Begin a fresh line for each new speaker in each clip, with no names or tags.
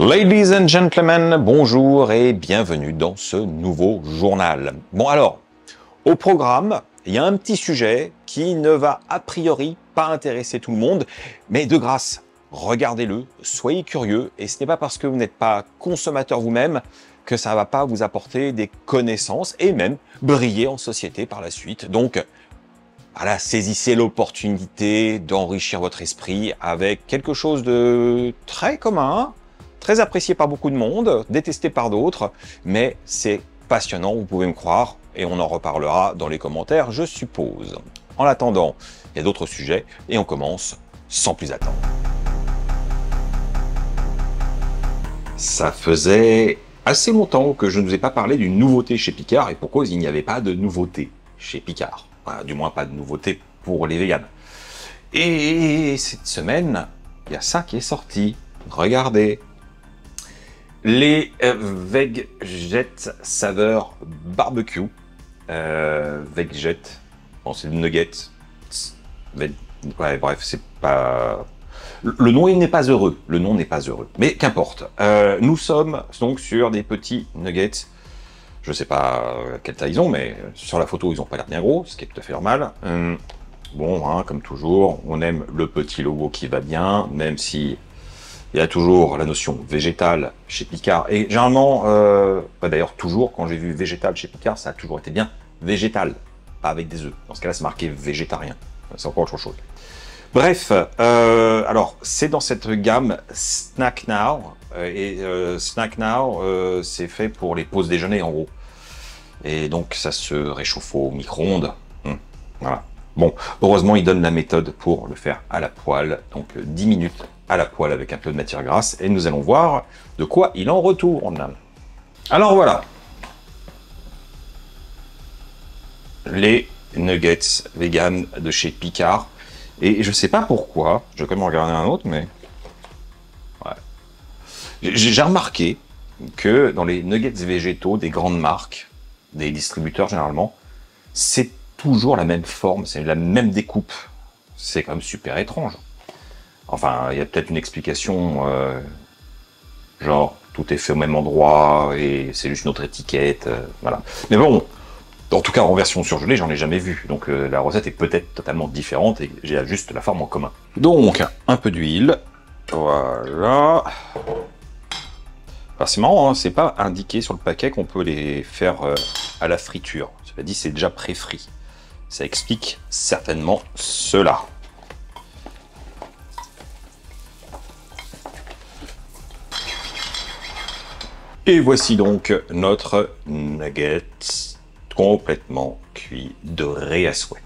Ladies and gentlemen, bonjour et bienvenue dans ce nouveau journal. Bon alors, au programme, il y a un petit sujet qui ne va a priori pas intéresser tout le monde, mais de grâce, regardez-le, soyez curieux, et ce n'est pas parce que vous n'êtes pas consommateur vous-même que ça ne va pas vous apporter des connaissances et même briller en société par la suite. Donc, voilà, saisissez l'opportunité d'enrichir votre esprit avec quelque chose de très commun, très apprécié par beaucoup de monde, détesté par d'autres, mais c'est passionnant, vous pouvez me croire, et on en reparlera dans les commentaires, je suppose. En attendant, il y a d'autres sujets, et on commence sans plus attendre. Ça faisait assez longtemps que je ne vous ai pas parlé d'une nouveauté chez Picard, et pour cause, il n'y avait pas de nouveauté chez Picard. Enfin, du moins pas de nouveauté pour les véganes. Et cette semaine, il y a ça qui est sorti. Regardez. Les Vegjet saveur barbecue. Vegjet. Bon, c'est du nugget. Ouais, bref, c'est pas... Le nom, il n'est pas heureux. Le nom n'est pas heureux. Mais qu'importe. Nous sommes donc sur des petits nuggets. Je sais pas quelle taille ils ont, mais sur la photo, ils ont pas l'air bien gros, ce qui est tout à fait normal. Bon, hein, comme toujours, on aime le petit logo qui va bien, même si il y a toujours la notion végétale chez Picard. Et généralement, d'ailleurs toujours, quand j'ai vu végétal chez Picard, ça a toujours été bien végétal, pas avec des œufs. Dans ce cas-là, c'est marqué végétarien. C'est encore autre chose. Bref, alors, c'est dans cette gamme Snack Now. Snack Now, c'est fait pour les pauses déjeuner, en gros. Et donc, ça se réchauffe au micro-ondes. Voilà. Bon, heureusement, il donne la méthode pour le faire à la poêle. Donc, 10 minutes à la poêle avec un peu de matière grasse. Et nous allons voir de quoi il en retourne. Alors, voilà. Les nuggets vegan de chez Picard. Et je sais pas pourquoi, je vais quand même en regarder un autre, mais... Ouais. J'ai remarqué que dans les nuggets végétaux des grandes marques, des distributeurs généralement, c'est toujours la même forme, c'est la même découpe. C'est quand même super étrange. Enfin, il y a peut-être une explication, genre tout est fait au même endroit et c'est juste une autre étiquette, voilà. Mais bon, en tout cas en version surgelée, j'en ai jamais vu, donc la recette est peut-être totalement différente et j'ai juste la forme en commun. Donc, un peu d'huile, voilà. Alors c'est marrant, hein, c'est pas indiqué sur le paquet qu'on peut les faire à la friture. Cela dit, c'est déjà pré-frit. Ça explique certainement cela. Et voici donc notre nugget complètement cuit, doré à souhait.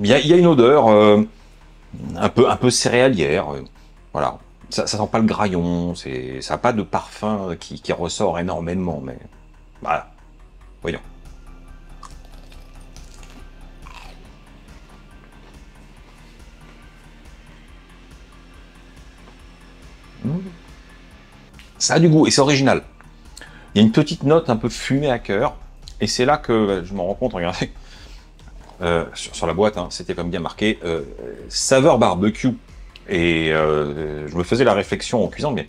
Il y a une odeur un peu céréalière, voilà. Ça sent pas le graillon, ça n'a pas de parfum qui ressort énormément, mais voilà, voyons. Ça a du goût et c'est original. Il y a une petite note un peu fumée à cœur, et c'est là que je me rends compte, regardez, sur la boîte, hein, c'était comme bien marqué, saveur barbecue. Et je me faisais la réflexion en cuisant, mais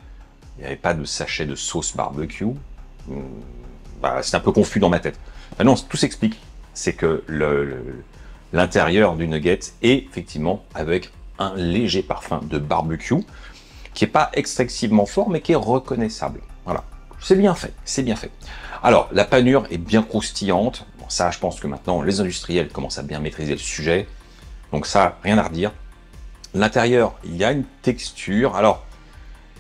il n'y avait pas de sachet de sauce barbecue. Bah, c'est un peu confus dans ma tête. Bah non, tout s'explique. C'est que l'intérieur du nugget est effectivement avec un léger parfum de barbecue, qui n'est pas excessivement fort, mais qui est reconnaissable. Voilà. C'est bien fait, c'est bien fait. Alors, la panure est bien croustillante. Bon, ça, je pense que maintenant, les industriels commencent à bien maîtriser le sujet. Donc ça, rien à redire. L'intérieur, il y a une texture. Alors,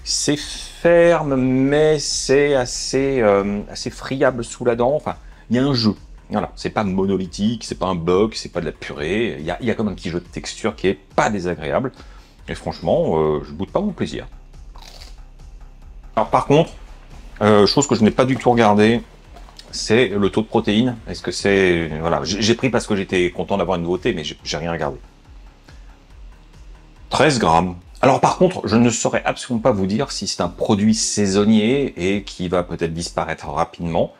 c'est ferme, mais c'est assez friable sous la dent. Enfin, il y a un jeu. Voilà, c'est pas monolithique, c'est pas un bloc, c'est pas de la purée. Il y a comme un petit jeu de texture qui est pas désagréable. Et franchement, je boude pas mon plaisir. Alors par contre, chose que je n'ai pas du tout regardé, c'est le taux de protéines. Est-ce que c'est... Voilà, j'ai pris parce que j'étais content d'avoir une nouveauté, mais j'ai rien regardé. 13 grammes. Alors par contre, je ne saurais absolument pas vous dire si c'est un produit saisonnier et qui va peut-être disparaître rapidement.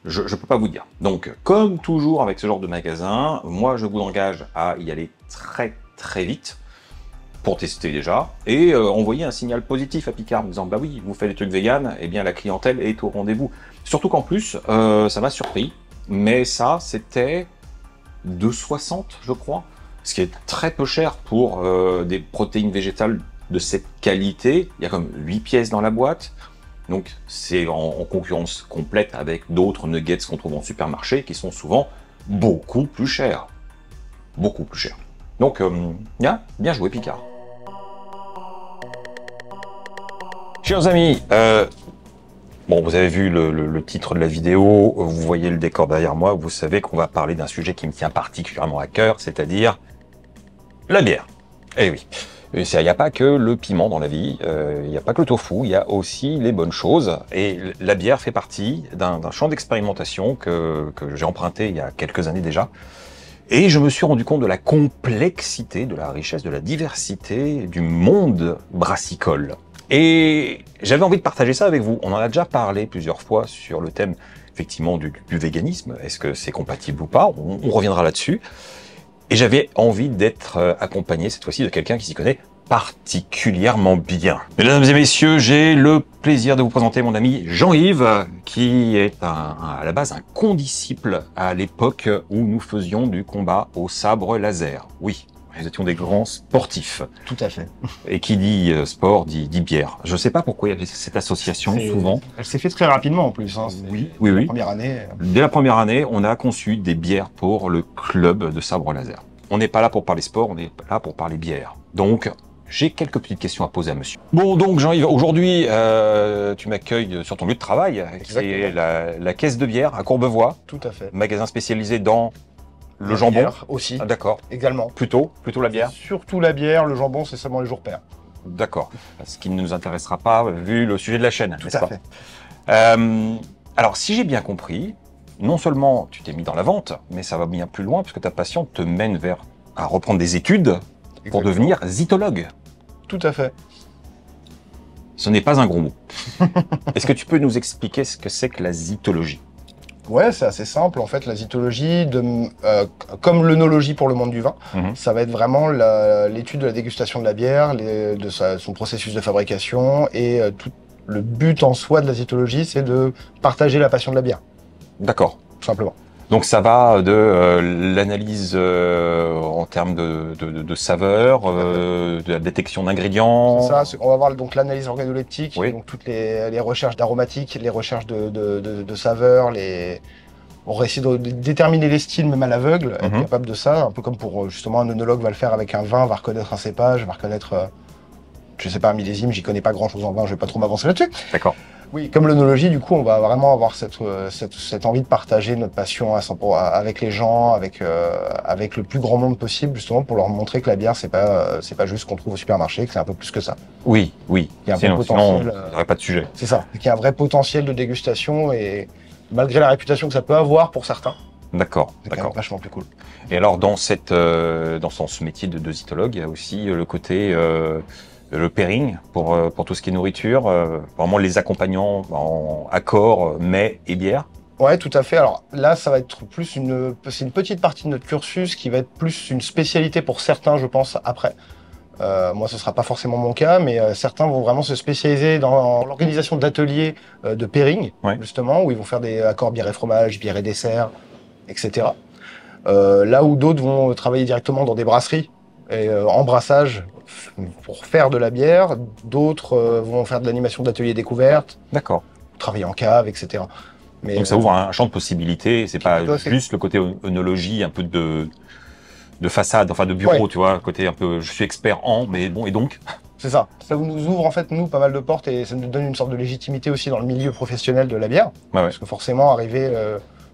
Je ne peux pas vous dire. Donc, comme toujours avec ce genre de magasin, moi je vous engage à y aller très très vite. pour tester déjà, et envoyer un signal positif à Picard en disant bah oui, vous faites des trucs vegan, et bien la clientèle est au rendez-vous. Surtout qu'en plus, ça m'a surpris, mais ça c'était 2,60 je crois, ce qui est très peu cher pour des protéines végétales de cette qualité. Il y a comme 8 pièces dans la boîte, donc c'est en concurrence complète avec d'autres nuggets qu'on trouve en supermarché qui sont souvent beaucoup plus chers. Beaucoup plus chers. Donc, bien joué Picard. Chers amis, bon, vous avez vu le titre de la vidéo, vous voyez le décor derrière moi, vous savez qu'on va parler d'un sujet qui me tient particulièrement à cœur, c'est-à-dire la bière. Eh oui, il n'y a pas que le piment dans la vie, il n'y a pas que le tofu, il y a aussi les bonnes choses. Et la bière fait partie d'un champ d'expérimentation que j'ai emprunté il y a quelques années déjà. Et je me suis rendu compte de la complexité, de la richesse, de la diversité du monde brassicole. Et j'avais envie de partager ça avec vous. On en a déjà parlé plusieurs fois sur le thème, effectivement, du véganisme. Est-ce que c'est compatible ou pas? On reviendra là-dessus. Et j'avais envie d'être accompagné, cette fois-ci, de quelqu'un qui s'y connaît particulièrement bien. Mesdames et messieurs, j'ai le plaisir de vous présenter mon ami Jean-Yves, qui est à la base un condisciple à l'époque où nous faisions du combat au sabre laser. Oui, nous étions des grands sportifs.
Tout à fait.
Et qui dit sport dit bière. Je ne sais pas pourquoi il y avait cette association souvent.
Elle s'est fait très rapidement en plus. Hein.
Oui.
La première année.
Dès la première année, on a conçu des bières pour le club de sabre laser. On n'est pas là pour parler sport, on est là pour parler bière. Donc, j'ai quelques petites questions à poser à monsieur. Bon, donc Jean-Yves, aujourd'hui, tu m'accueilles sur ton lieu de travail, qui est la caisse de bière à Courbevoie.
Tout à fait.
Magasin spécialisé dans le jambon
aussi.
Ah, d'accord.
Également.
Plutôt la bière.
Surtout la bière, le jambon, c'est seulement les jours pairs.
D'accord. Ce qui ne nous intéressera pas, vu le sujet de la chaîne.
Tout à fait.
Alors, si j'ai bien compris, non seulement tu t'es mis dans la vente, mais ça va bien plus loin, parce que ta passion te mène à reprendre des études pour devenir zytologue.
Tout à fait.
Ce n'est pas un gros mot. Est-ce que tu peux nous expliquer ce que c'est que la zytologie?
Ouais, c'est assez simple. En fait, la zytologie, comme l'œnologie pour le monde du vin, ça va être vraiment l'étude de la dégustation de la bière, son processus de fabrication, et tout le but en soi de la zytologie, c'est de partager la passion de la bière.
D'accord.
Tout simplement.
Donc ça va de l'analyse en termes de saveur, de la détection d'ingrédients.
C'est ça, on va voir donc l'analyse organoleptique,
oui.
Donc toutes les recherches d'aromatiques, les recherches de saveurs, on va essayer de déterminer les styles même à l'aveugle, être capable de ça, un peu comme pour justement un œnologue va le faire avec un vin, va reconnaître un cépage, va reconnaître, je sais pas, un millésime, j'y connais pas grand chose en vin, je vais pas trop m'avancer là-dessus.
D'accord.
Oui, comme l'œnologie, du coup, on va vraiment avoir cette envie de partager notre passion avec les gens, avec le plus grand monde possible, justement, pour leur montrer que la bière, c'est pas juste ce qu'on trouve au supermarché, que c'est un peu plus que ça.
Oui.
Il y a un vrai potentiel.
Sinon, il n'y aurait pas de sujet.
C'est ça. Il y a un vrai potentiel de dégustation et malgré la réputation que ça peut avoir pour certains.
D'accord.
C'est quand même vachement plus cool.
Et alors, dans ce métier de zytologue, il y a aussi le côté le pairing pour tout ce qui est nourriture, vraiment les accompagnants en accord, mets et bière.
Ouais, tout à fait. Alors là, ça va être plus c'est une petite partie de notre cursus qui va être plus une spécialité pour certains, je pense, après. Moi, ce sera pas forcément mon cas, mais certains vont vraiment se spécialiser dans l'organisation d'ateliers de pairing, justement, où ils vont faire des accords bière et fromage, bière et dessert, etc. Là où d'autres vont travailler directement dans des brasseries et en brassage pour faire de la bière, d'autres vont faire de l'animation d'ateliers découvertes, travailler en cave, etc. Mais,
donc ça ouvre un champ de possibilités, c'est pas juste le côté œnologie, un peu de façade, enfin de bureau, tu vois, côté un peu je suis expert en, mais bon, et donc
c'est ça. Ça nous ouvre en fait, nous, pas mal de portes et ça nous donne une sorte de légitimité aussi dans le milieu professionnel de la bière. Parce que forcément,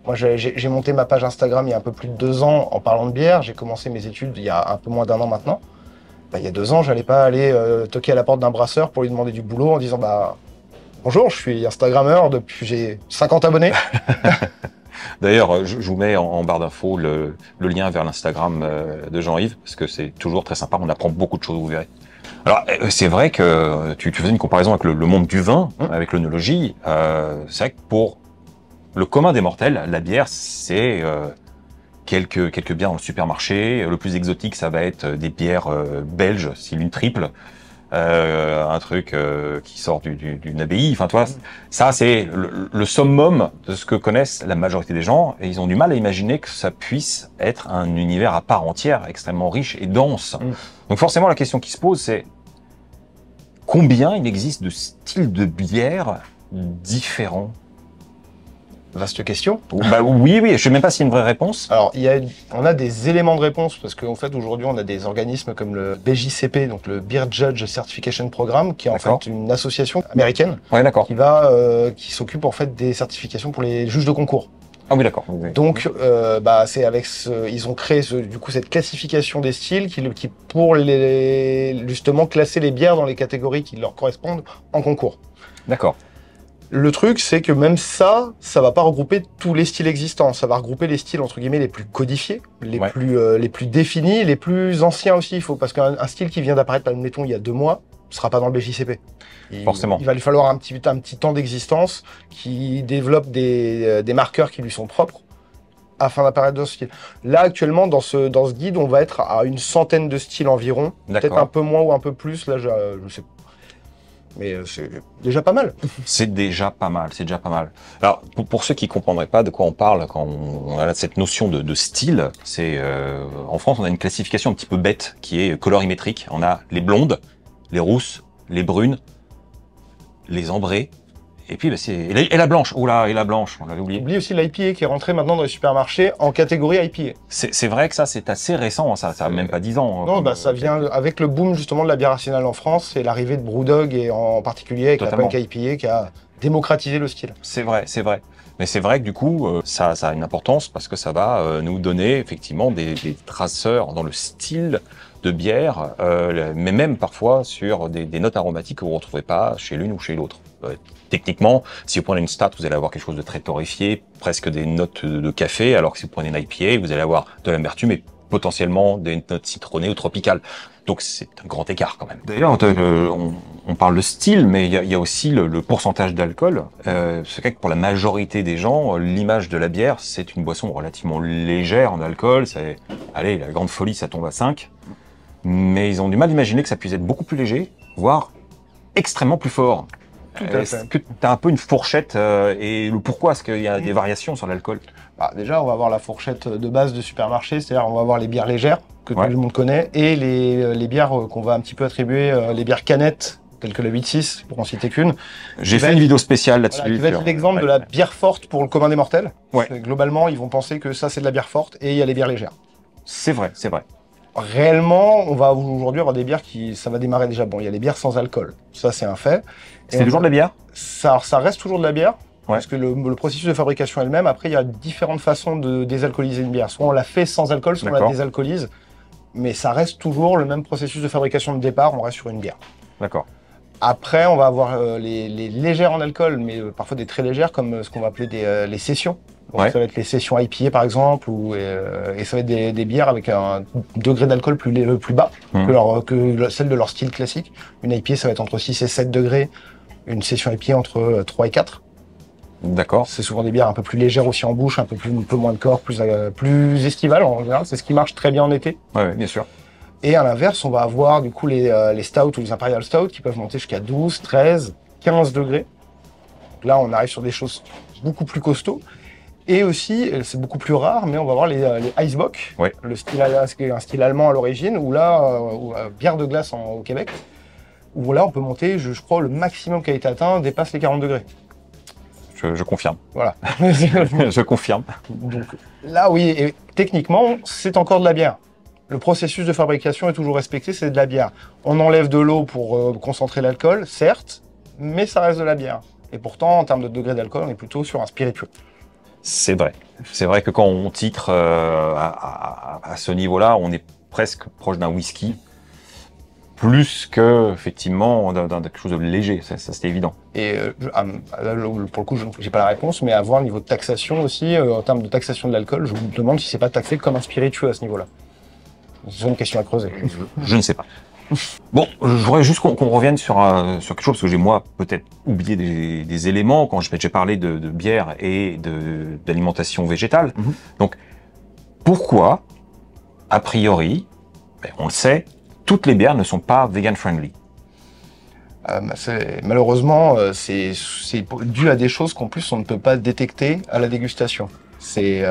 moi, j'ai monté ma page Instagram il y a un peu plus de 2 ans en parlant de bière. J'ai commencé mes études il y a un peu moins d'1 an maintenant. Il y a 2 ans, j'allais pas aller toquer à la porte d'un brasseur pour lui demander du boulot en disant bonjour, je suis Instagrammeur, j'ai 50 abonnés.
D'ailleurs, je vous mets en barre d'infos le lien vers l'Instagram de Jean-Yves, parce que c'est toujours très sympa, on apprend beaucoup de choses, vous verrez. Alors, c'est vrai que tu faisais une comparaison avec le monde du vin, avec l'œnologie. C'est vrai que pour le commun des mortels, la bière, c'est quelques bières dans le supermarché. Le plus exotique, ça va être des bières belges, style une triple. Un truc qui sort d'une abbaye. Enfin, toi, ça, c'est le summum de ce que connaissent la majorité des gens. Et ils ont du mal à imaginer que ça puisse être un univers à part entière, extrêmement riche et dense. Donc forcément, la question qui se pose, c'est combien il existe de styles de bière différents?
Vaste question.
Bah, oui, je sais même pas s'il y a une vraie réponse.
Alors, on a des éléments de réponse parce qu'en fait, aujourd'hui, on a des organismes comme le BJCP, donc le Beer Judge Certification Program, qui est en fait une association américaine qui s'occupe en fait des certifications pour les juges de concours.
Ah oui, d'accord.
Donc, c'est avec ils ont créé du coup cette classification des styles qui pour justement classer les bières dans les catégories qui leur correspondent en concours.
D'accord.
Le truc, c'est que même ça va pas regrouper tous les styles existants. Ça va regrouper les styles, entre guillemets, les plus codifiés, les plus définis, les plus anciens aussi. Parce qu'un style qui vient d'apparaître, admettons, il y a 2 mois, ne sera pas dans le BJCP.
Forcément.
Il va lui falloir un petit temps d'existence qui développe des marqueurs qui lui sont propres afin d'apparaître dans ce style. Là, actuellement, dans ce guide, on va être à une centaine de styles environ. Peut-être un peu moins ou un peu plus. Là, je sais pas. Mais c'est déjà pas mal.
C'est déjà pas mal. Alors, pour ceux qui comprendraient pas de quoi on parle quand on a cette notion de style, c'est en France, on a une classification un petit peu bête qui est colorimétrique. On a les blondes, les rousses, les brunes, les ambrées, et puis et la blanche. Oula, et la blanche, on l'avait oublié.
Oublie aussi l'IPA qui est rentré maintenant dans les supermarchés en catégorie IPA.
C'est vrai que ça, c'est assez récent, ça a même pas 10 ans.
Non, ça vient avec le boom justement de la bière artisanale en France et l'arrivée de Brewdog et en particulier avec la Punk IPA qui a démocratisé le style.
C'est vrai. Mais c'est vrai que du coup, ça a une importance parce que ça va nous donner effectivement des traceurs dans le style de bière, mais même parfois sur des notes aromatiques que vous ne retrouvez pas chez l'une ou chez l'autre. Techniquement, si vous prenez une stout, vous allez avoir quelque chose de très torréfié, presque des notes de café, alors que si vous prenez une IPA, vous allez avoir de l'amertume et potentiellement des notes citronnées ou tropicales. Donc c'est un grand écart quand même. D'ailleurs, on parle de style, mais il y a aussi le pourcentage d'alcool. C'est vrai que pour la majorité des gens, l'image de la bière, c'est une boisson relativement légère en alcool. Allez, la grande folie, ça tombe à 5. Mais ils ont du mal à imaginer que ça puisse être beaucoup plus léger, voire extrêmement plus fort. Est-ce que tu as un peu une fourchette et le pourquoi est-ce qu'il y a des variations sur l'alcool?
Déjà, on va avoir la fourchette de base de supermarché, c'est-à-dire on va avoir les bières légères, que tout le monde connaît, et les bières qu'on va un petit peu attribuer, les bières canettes, telles que la 8-6, pour en citer qu'une.
J'ai fait une vidéo spéciale là-dessus.
Voilà, qui va être l'exemple de la bière forte pour le commun des mortels. Globalement, ils vont penser que ça, c'est de la bière forte, et il y a les bières légères.
C'est vrai.
Réellement, on va aujourd'hui avoir des bières ça va démarrer déjà. Bon, il y a les bières sans alcool, ça c'est un fait.
C'est toujours de la bière?
Ça reste toujours de la bière, parce que le processus de fabrication est le même. Après, il y a différentes façons de désalcooliser une bière. Soit on la fait sans alcool, soit on la désalcoolise, mais ça reste toujours le même processus de fabrication de départ, on reste sur une bière.
D'accord.
Après, on va avoir les légères en alcool, mais parfois des très légères, comme ce qu'on va appeler les sessions. Donc, ça va être les sessions IPA par exemple, et ça va être des bières avec un degré d'alcool plus bas que celle de leur style classique. Une IPA, ça va être entre 6 et 7 degrés. Une session IPA entre 3 et 4.
D'accord.
C'est souvent des bières un peu plus légères aussi en bouche, un peu moins de corps, plus estivales en général. C'est ce qui marche très bien en été.
Ouais, bien sûr.
Et à l'inverse, on va avoir du coup les stouts ou les imperial stouts qui peuvent monter jusqu'à 12, 13, 15 degrés. Là, on arrive sur des choses beaucoup plus costauds. Et aussi, c'est beaucoup plus rare, mais on va voir les Eisbock, le style, un style allemand à l'origine, ou là, bière de glace au Québec, où là, on peut monter, je crois, le maximum qui a été atteint dépasse les 40 degrés.
Je confirme.
Voilà.
Je confirme.
Donc, là, oui, et techniquement, c'est encore de la bière. Le processus de fabrication est toujours respecté, c'est de la bière. On enlève de l'eau pour concentrer l'alcool, certes, mais ça reste de la bière. Et pourtant, en termes de degré d'alcool, on est plutôt sur un spiritueux.
C'est vrai. C'est vrai que quand on titre à ce niveau-là, on est presque proche d'un whisky, plus que effectivement d'un quelque chose de léger. Ça c'est évident.
Et pour le coup, j'ai pas la réponse, mais à voir au niveau de taxation aussi, en termes de taxation de l'alcool, je me demande si c'est pas taxé comme un spiritueux à ce niveau-là. C'est une question à creuser.
Je ne sais pas. Bon, je voudrais juste qu'on revienne sur quelque chose, parce que j'ai moi peut-être oublié des éléments quand j'ai parlé de bière et d'alimentation végétale. Donc, pourquoi, a priori, on le sait, toutes les bières ne sont pas vegan friendly?
Malheureusement, c'est dû à des choses qu'en plus on ne peut pas détecter à la dégustation. C'est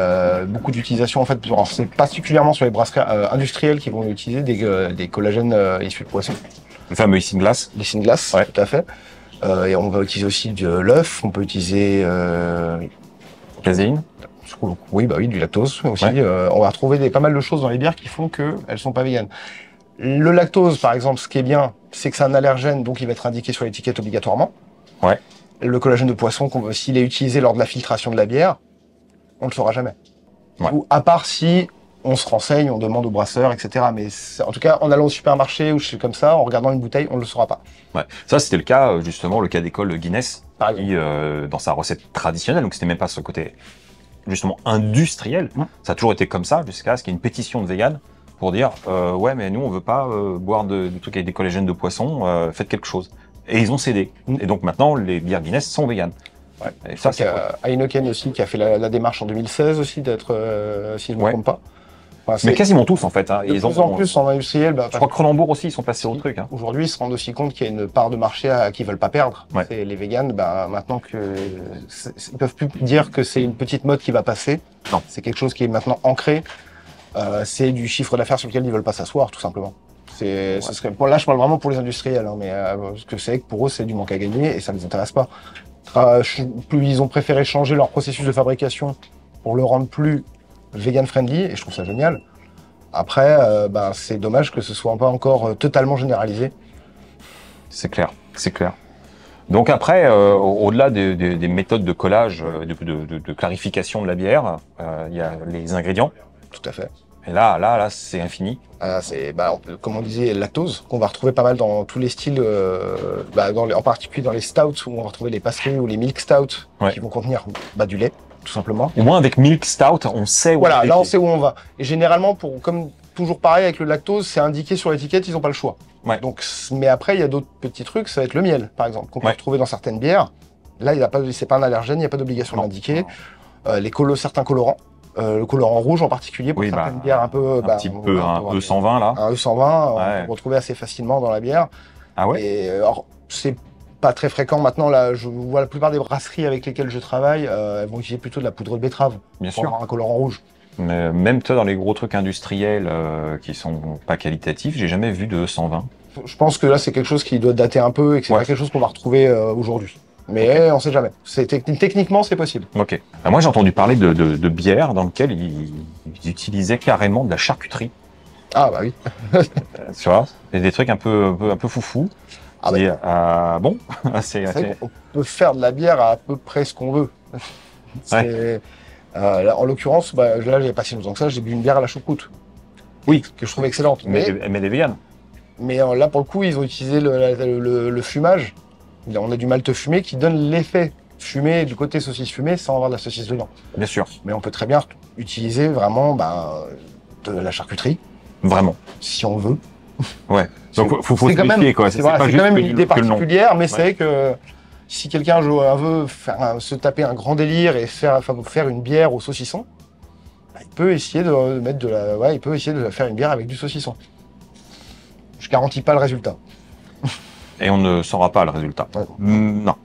beaucoup d'utilisation en fait. C'est particulièrement sur les brasseries industrielles qui vont utiliser des collagènes issus de poissons.
Le fameux isinglass.
L'isinglass,
Ouais.
tout à fait. Et on va utiliser aussi de l'œuf. On peut utiliser
Caséine.
oui, bah oui, du lactose aussi.
Ouais.
On va retrouver pas mal de choses dans les bières qui font qu'elles sont pas véganes. Le lactose, par exemple, ce qui est bien, c'est que c'est un allergène, donc il va être indiqué sur l'étiquette obligatoirement.
Ouais.
Le collagène de poisson, s'il est utilisé lors de la filtration de la bière, on ne le saura jamais.
Ouais.
Ou à part si on se renseigne, on demande au brasseur, etc. Mais en tout cas, en allant au supermarché ou je sais comme ça, en regardant une bouteille, on ne le saura pas.
Ouais. Ça, c'était le cas, justement, le cas d'école Guinness,
Par exemple.
qui, dans sa recette traditionnelle, donc c'était même pas ce côté, justement, industriel, ça a toujours été comme ça, jusqu'à ce qu'il y ait une pétition de vegan pour dire ouais, mais nous, on veut pas boire de trucs avec des collagènes de poisson, faites quelque chose. Et ils ont cédé. Et donc maintenant, les bières Guinness sont véganes.
Ouais.
Et ça, c'est
Heineken aussi, qui a fait la démarche en 2016 aussi, d'être, si je ne me
Ouais.
trompe pas. Enfin,
mais
c'est
quasiment tous, en fait. Hein.
de plus en plus en industriel.
Je crois que Cronenbourg aussi, ils sont passés au truc. Hein.
Aujourd'hui, ils se rendent aussi compte qu'il y a une part de marché qu'ils veulent pas perdre.
Ouais.
C'est les véganes, maintenant que ils peuvent plus dire que c'est une petite mode qui va passer.
Non.
C'est quelque chose qui est maintenant ancré. C'est du chiffre d'affaires sur lequel ils veulent pas s'asseoir, tout simplement. Ce serait, là, je parle vraiment pour les industriels, hein, mais ce que c'est que pour eux, c'est du manque à gagner et ça ne les intéresse pas. Plus ils ont préféré changer leur processus de fabrication pour le rendre plus vegan friendly, et je trouve ça génial. Après, c'est dommage que ce soit pas encore totalement généralisé.
C'est clair, c'est clair. Donc après, au-delà des méthodes de collage, de clarification de la bière, il y a les ingrédients.
Tout à fait.
Et là, c'est infini.
Comme on disait, lactose, qu'on va retrouver pas mal dans tous les styles, en particulier dans les stouts, où on va retrouver les passeries ou les milk stouts,
Ouais.
qui vont contenir du lait, tout simplement.
Au moins avec Milk Stout, on sait où
Voilà,
on
là on
est.
sait où on va. Et généralement, comme toujours pareil avec le lactose, c'est indiqué sur l'étiquette, ils n'ont pas le choix.
Ouais.
Donc, mais après, il y a d'autres petits trucs, ça va être le miel, par exemple, qu'on peut
Ouais.
retrouver dans certaines bières. Là, c'est pas un allergène, il n'y a pas d'obligation de
Non.
l'indiquer. Certains colorants, le colorant rouge en particulier, pour
Oui,
certaines bières un peu...
Un petit peu un E120 là.
Un E120, on
Ouais.
peut retrouver assez facilement dans la bière.
Ah ouais.
Et alors, c'est pas très fréquent maintenant. Là, je vois la plupart des brasseries avec lesquelles je travaille, elles vont utiliser plutôt de la poudre de betterave
Bien
pour
sûr.
avoir un colorant rouge.
Mais même toi, dans les gros trucs industriels qui sont pas qualitatifs, j'ai jamais vu de E120.
Je pense que là, c'est quelque chose qui doit dater un peu et que c'est
Ouais.
pas quelque chose qu'on va retrouver aujourd'hui. Mais on sait jamais. Techniquement, c'est possible.
Ok. Moi, j'ai entendu parler de bières dans lesquelles ils utilisaient carrément de la charcuterie.
Ah bah oui.
Tu vois, et des trucs un peu foufou.
Ah bah,
Et, bon, c'est
c'est vrai qu'on peut faire de la bière à peu près ce qu'on veut. Là, en l'occurrence, là, il n'y a pas si longtemps que ça, j'ai bu une bière à la choucroute.
Oui.
Que je trouve excellente.
mais des véganes.
Mais là, pour le coup, ils ont utilisé le fumage. On a du malt fumé qui donne l'effet fumé du côté saucisse fumée sans avoir de la saucisse dedans.
Bien sûr.
Mais on peut très bien utiliser vraiment de la charcuterie,
Vraiment.
si on veut.
Ouais. Donc, faut
C'est quand
spécifier, quoi.
c'est quand
pas juste
même
que
une idée
que le nom.
particulière, mais c'est vrai que si quelqu'un veut se taper un grand délire et faire une bière au saucisson, il peut essayer de mettre il peut essayer de faire une bière avec du saucisson. Je garantis pas le résultat.
Et on ne saura pas le résultat.
Ouais.
Non.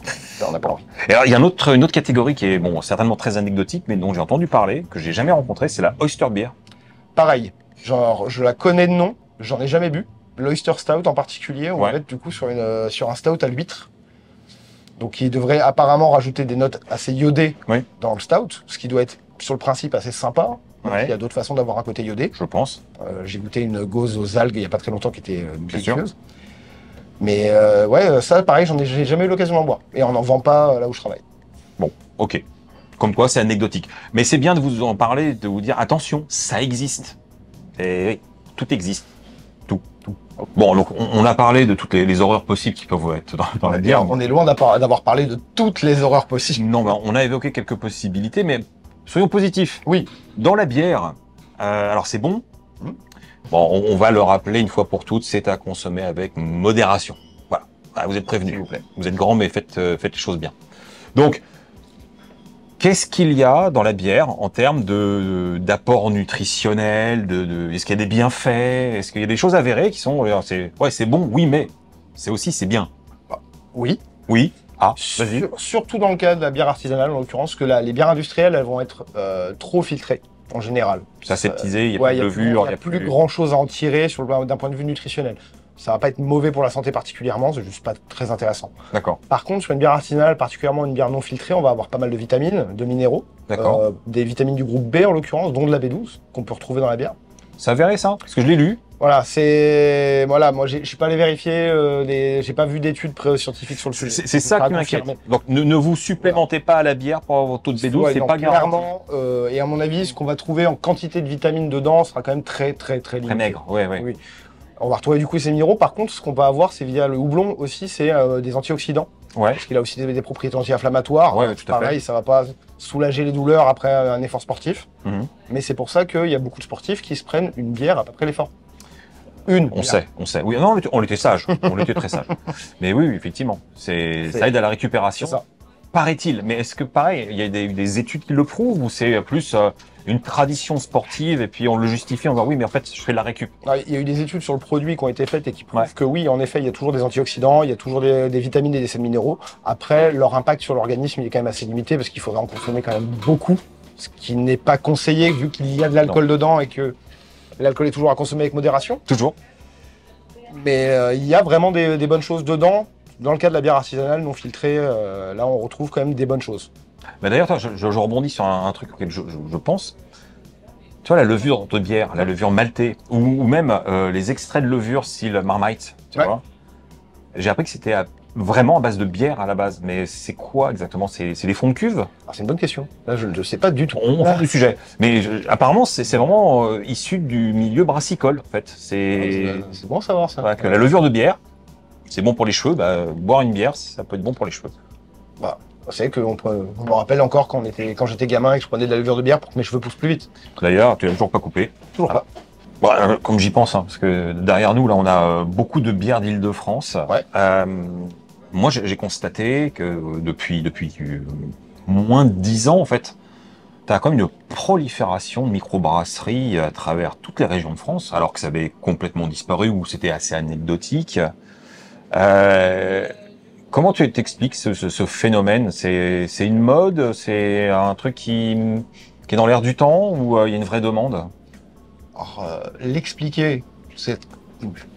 Ça, on n'a pas envie.
Et alors, il y a une autre catégorie qui est, bon, certainement très anecdotique, mais dont j'ai entendu parler, que j'ai jamais rencontré, c'est la oyster beer.
Pareil, genre je la connais de nom, j'en ai jamais bu. L'Oyster Stout en particulier, on va être du coup sur un stout à l'huître. Donc il devrait apparemment rajouter des notes assez iodées dans le stout, ce qui doit être sur le principe assez sympa.
Ouais.
Il y a d'autres façons d'avoir un côté iodé.
Je pense.
J'ai goûté une gauze aux algues il n'y a pas très longtemps qui était
Bien sûr.
délicieuse. Mais ça pareil, j'ai jamais eu l'occasion d'en boire. Et on n'en vend pas là où je travaille.
Bon, ok. Comme quoi, c'est anecdotique. Mais c'est bien de vous en parler, de vous dire, attention, ça existe. Et oui, tout existe. Tout. Bon, donc, on a parlé de toutes les horreurs possibles qui peuvent être dans la bière.
On est loin d'avoir parlé de toutes les horreurs possibles.
Non, mais on a évoqué quelques possibilités, mais soyons positifs.
Oui.
Dans la bière, alors c'est bon. Bon, on va le rappeler une fois pour toutes, c'est à consommer avec modération. Voilà, vous êtes prévenus.
S'il vous plaît.
Vous êtes grands, mais faites les choses bien. Donc, Qu'est-ce qu'il y a dans la bière en termes d'apport nutritionnel, est-ce qu'il y a des bienfaits, est-ce qu'il y a des choses avérées qui sont, c'est bon, oui, mais c'est bien.
Oui.
Oui. Ah, vas-y.
Surtout dans le cas de la bière artisanale, en l'occurrence, que les bières industrielles, elles vont être trop filtrées, en général.
C'est aseptisé, il n'y a plus de levure.
Il n'y a plus grand-chose à en tirer d'un point de vue nutritionnel. Ça va pas être mauvais pour la santé particulièrement, c'est juste pas très intéressant.
D'accord.
Par contre, sur une bière artisanale, particulièrement une bière non filtrée, on va avoir pas mal de vitamines, de minéraux.
D'accord.
Des vitamines du groupe B, en l'occurrence, dont de la B12, qu'on peut retrouver dans la bière.
C'est avéré, ça? Parce que je l'ai lu.
Voilà, moi j'ai pas les vérifier, j'ai pas vu d'études scientifiques sur le sujet.
C'est ça qui m'inquiète. Donc ne vous supplémentez pas à la bière pour avoir votre taux de B12, c'est pas
clairement. Et à mon avis, ce qu'on va trouver en quantité de vitamines dedans sera quand même très limité.
Très maigre, oui.
On va retrouver du coup ces minéraux. Par contre, ce qu'on va avoir, c'est via le houblon aussi, c'est des antioxydants.
Ouais.
Parce qu'il a aussi des propriétés anti-inflammatoires.
Ouais, tout à fait.
Pareil, ça va pas soulager les douleurs après un effort sportif.
Mm-hmm.
Mais c'est pour ça qu'il y a beaucoup de sportifs qui se prennent une bière après l'effort.
On sait. Oui, non, on était sage. On était très sage. Mais oui, effectivement. Ça aide à la récupération.
C'est ça.
Paraît-il. Mais est-ce que, pareil, il y a des études qui le prouvent ou c'est plus une tradition sportive et puis on le justifie en disant oui, mais en fait, je fais de la récup?
Il y a eu des études sur le produit qui ont été faites et qui prouvent que oui, en effet, il y a toujours des antioxydants, il y a toujours des vitamines et des sels minéraux. Après, leur impact sur l'organisme, il est quand même assez limité parce qu'il faudrait en consommer quand même beaucoup, ce qui n'est pas conseillé vu qu'il y a de l'alcool dedans et que l'alcool est toujours à consommer avec modération.
Toujours.
Mais il y a vraiment des bonnes choses dedans. Dans le cas de la bière artisanale non filtrée, là, on retrouve quand même des bonnes choses.
Mais d'ailleurs, je rebondis sur un truc auquel je pense. Tu vois, la levure de bière, la levure maltée, ou même les extraits de levure style Marmite, tu vois. J'ai appris que c'était vraiment à base de bière à la base. Mais c'est quoi exactement? C'est les fonds de cuve?
C'est une bonne question. Là, je ne sais pas du tout.
On fait du sujet. Mais apparemment, c'est vraiment issu du milieu brassicole, en fait.
C'est bon à savoir, ça.
Que la levure de bière, c'est bon pour les cheveux. Boire une bière, ça peut être bon pour les cheveux.
C'est vrai qu'on me rappelle encore quand j'étais gamin et que je prenais de la levure de bière pour que mes cheveux poussent plus vite.
D'ailleurs, tu l'as toujours pas coupé.
Toujours pas.
Bon, comme j'y pense, parce que derrière nous, là, on a beaucoup de bières d'Île-de-France.
Ouais.
Moi, j'ai constaté que depuis moins de 10 ans, en fait, tu as quand même une prolifération de microbrasseries à travers toutes les régions de France, alors que ça avait complètement disparu ou c'était assez anecdotique. Comment tu t'expliques ce phénomène? C'est une mode? C'est un truc qui est dans l'air du temps ou il y a une vraie demande?
Alors, l'expliquer, c'est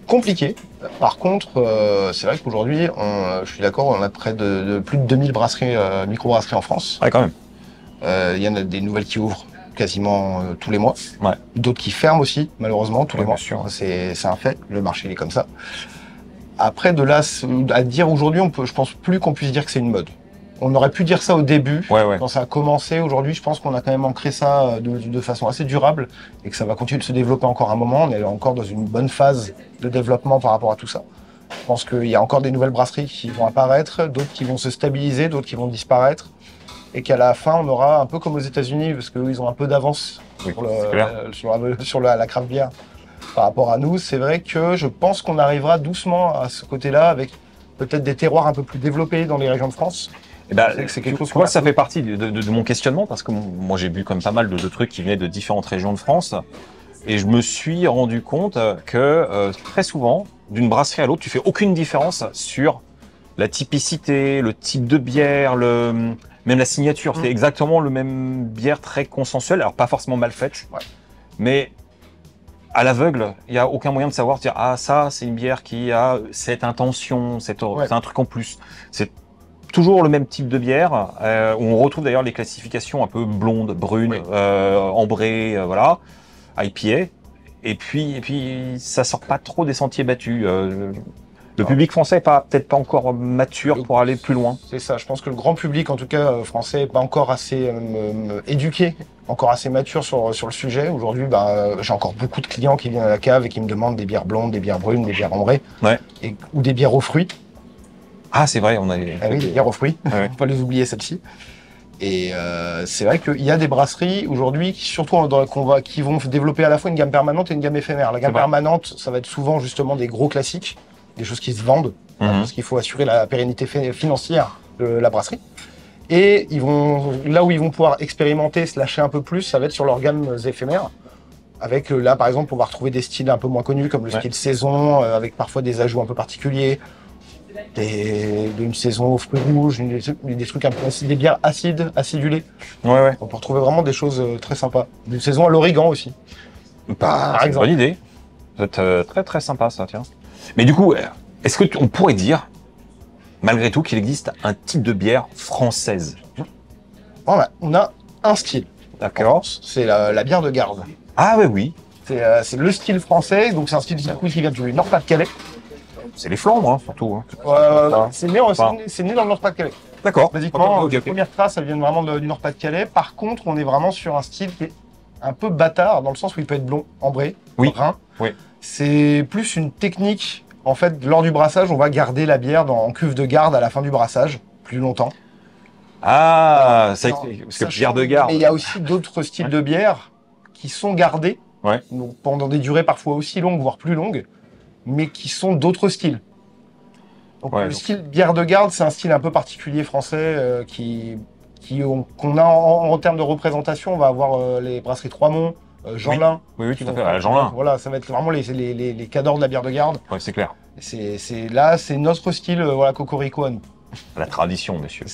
compliqué. Par contre, c'est vrai qu'aujourd'hui, je suis d'accord, on a près de plus de 2000 brasseries, microbrasseries en France.
Ouais, quand même.
Il y en a des nouvelles qui ouvrent quasiment tous les mois.
Ouais.
D'autres qui ferment aussi, malheureusement, tous les mois.
Bien sûr.
C'est un fait, le marché il est comme ça. Après, de là à dire aujourd'hui, je pense plus qu'on puisse dire que c'est une mode. On aurait pu dire ça au début, quand ça a commencé. Aujourd'hui, je pense qu'on a quand même ancré ça de façon assez durable et que ça va continuer de se développer encore un moment. On est encore dans une bonne phase de développement par rapport à tout ça. Je pense qu'il y a encore des nouvelles brasseries qui vont apparaître, d'autres qui vont se stabiliser, d'autres qui vont disparaître. Et qu'à la fin, on aura un peu comme aux États-Unis, parce qu'eux, ils ont un peu d'avance sur la craft beer par rapport à nous. C'est vrai que je pense qu'on arrivera doucement à ce côté-là avec peut-être des terroirs un peu plus développés dans les régions de France.
C'est quelque chose. Moi, ça fait partie de mon questionnement parce que moi, j'ai bu quand même pas mal de trucs qui venaient de différentes régions de France et je me suis rendu compte que très souvent, d'une brasserie à l'autre, tu fais aucune différence sur la typicité, le type de bière, même la signature. C'est exactement le même bière très consensuelle, alors pas forcément mal faite, mais à l'aveugle, il n'y a aucun moyen de savoir, dire ah ça c'est une bière qui a cette intention, c'est un truc en plus. C'est toujours le même type de bière, où on retrouve d'ailleurs les classifications un peu blonde, brune, ambrée, voilà, IPA. Et puis ça sort pas trop des sentiers battus. Le public français est peut-être pas encore mature pour aller plus loin. C'est ça, je pense que le grand public, en tout cas français, n'est pas encore assez éduqué, encore assez mature sur le sujet. Aujourd'hui, j'ai encore beaucoup de clients qui viennent à la cave et qui me demandent des bières blondes, des bières brunes, des bières ambrées, ou des bières aux fruits. Ah, c'est vrai, on a
oui, des bières aux fruits, faut pas les oublier celles-ci. Et c'est vrai qu'il y a des brasseries aujourd'hui qui vont développer à la fois une gamme permanente et une gamme éphémère. La gamme permanente, ça va être souvent justement des gros classiques, des choses qui se vendent, parce qu'il faut assurer la pérennité financière de la brasserie. Et là où ils vont pouvoir expérimenter, se lâcher un peu plus, ça va être sur leurs gammes éphémères. Avec là, par exemple, on va retrouver des styles un peu moins connus, comme le style saison, avec parfois des ajouts un peu particuliers. Une saison aux fruits rouges, des trucs un peu acides, des bières acides, acidulées.
Ouais.
On peut retrouver vraiment des choses très sympas. Une saison à l'origan aussi.
Par exemple. Bonne idée. C'est très très sympa ça, tiens. Mais du coup, est-ce que on pourrait dire, malgré tout, qu'il existe un type de bière française?
Voilà, on a un style.
D'accord.
C'est la bière de garde.
Ah oui.
C'est le style français, donc c'est un style qui vient du Nord-Pas-de-Calais.
C'est les Flandres, surtout.
C'est né dans le Nord-Pas-de-Calais.
D'accord.
Basiquement, les premières traces, elles viennent vraiment du Nord-Pas-de-Calais. Par contre, on est vraiment sur un style qui est un peu bâtard, dans le sens où il peut être blond, ambré, brun.
Oui.
C'est plus une technique. En fait, lors du brassage, on va garder la bière en cuve de garde à la fin du brassage, plus longtemps.
Ah, ça explique. Parce que bière de garde.
Et il y a aussi d'autres styles de bière qui sont gardés donc pendant des durées parfois aussi longues, voire plus longues, mais qui sont d'autres styles. Donc le style bière de garde, c'est un style un peu particulier français qu'on a en termes de représentation. On va avoir les brasseries Trois-Monts, Jeanlin.
Oui, tout à fait, Jeanlin.
Voilà, ça va être vraiment les cadors de la bière de garde.
Oui, c'est clair.
C'est notre style, Cocorico à nous.
La tradition, messieurs.